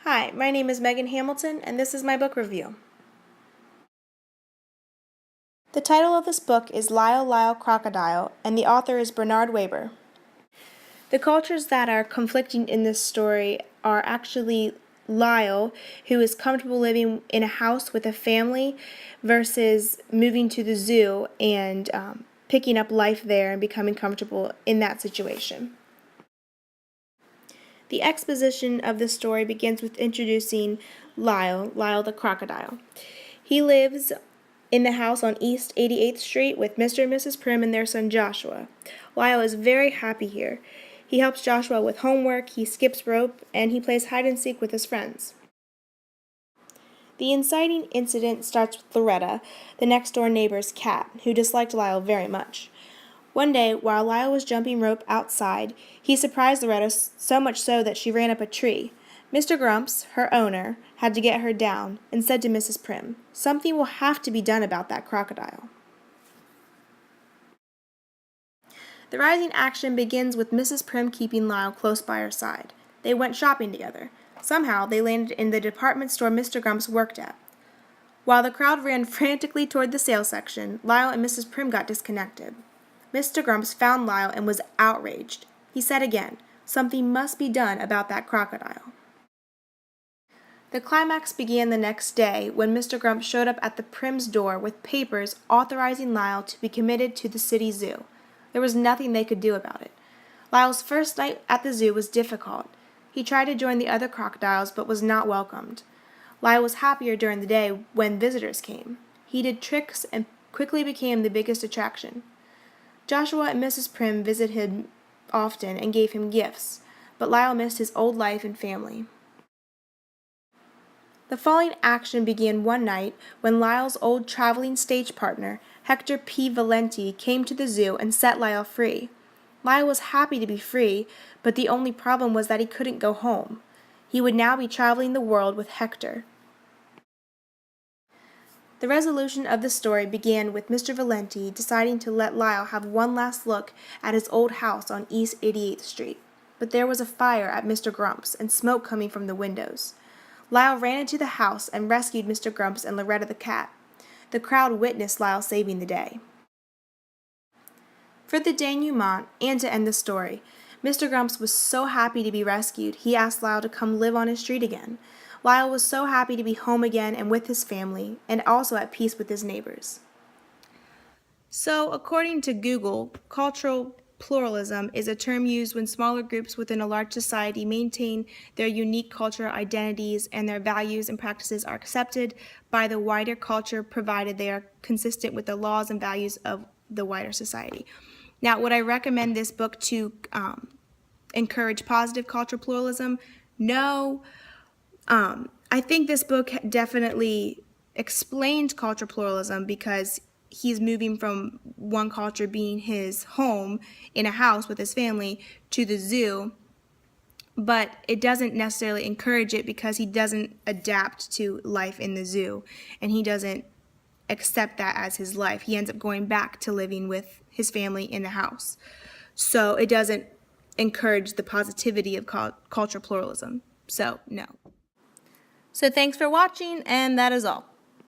Hi, my name is Megan Hamilton, and this is my book review. The title of this book is Lyle, Lyle, Crocodile, and the author is Bernard Weber. The cultures that are conflicting in this story are actually Lyle, who is comfortable living in a house with a family, versus moving to the zoo and picking up life there and becoming comfortable in that situation. The exposition of the story begins with introducing Lyle the crocodile. He lives in the house on East 88th Street with Mr. and Mrs. Prim and their son Joshua. Lyle is very happy here. He helps Joshua with homework, he skips rope, and he plays hide and seek with his friends. The inciting incident starts with Loretta, the next-door neighbor's cat, who disliked Lyle very much. One day, while Lyle was jumping rope outside, he surprised Loretta so much so that she ran up a tree. Mr. Grumps, her owner, had to get her down and said to Mrs. Prim, "Something will have to be done about that crocodile." The rising action begins with Mrs. Prim keeping Lyle close by her side. They went shopping together. Somehow, they landed in the department store Mr. Grumps worked at. While the crowd ran frantically toward the sale section, Lyle and Mrs. Prim got disconnected. Mr. Grumps found Lyle and was outraged. He said again, "Something must be done about that crocodile." The climax began the next day when Mr. Grumps showed up at the Prim's door with papers authorizing Lyle to be committed to the city zoo. There was nothing they could do about it. Lyle's first night at the zoo was difficult. He tried to join the other crocodiles but was not welcomed. Lyle was happier during the day when visitors came. He did tricks and quickly became the biggest attraction. Joshua and Mrs. Prim visited him often and gave him gifts, but Lyle missed his old life and family. The following action began one night when Lyle's old traveling stage partner, Hector P. Valenti, came to the zoo and set Lyle free. Lyle was happy to be free, but the only problem was that he couldn't go home. He would now be traveling the world with Hector. The resolution of the story began with Mr. Valenti deciding to let Lyle have one last look at his old house on East 88th Street. But there was a fire at Mr. Grumps and smoke coming from the windows. Lyle ran into the house and rescued Mr. Grumps and Loretta the cat. The crowd witnessed Lyle saving the day. For the denouement, and to end the story, Mr. Grumps was so happy to be rescued, he asked Lyle to come live on his street again. Lyle was so happy to be home again and with his family, and also at peace with his neighbors. So, according to Google, cultural pluralism is a term used when smaller groups within a large society maintain their unique cultural identities and their values and practices are accepted by the wider culture provided they are consistent with the laws and values of the wider society. Now, would I recommend this book to encourage positive cultural pluralism? No. I think this book definitely explained cultural pluralism because he's moving from one culture being his home in a house with his family to the zoo, but it doesn't necessarily encourage it because he doesn't adapt to life in the zoo and he doesn't accept that as his life. He ends up going back to living with his family in the house. So it doesn't encourage the positivity of cultural pluralism. So no. So thanks for watching, and that is all.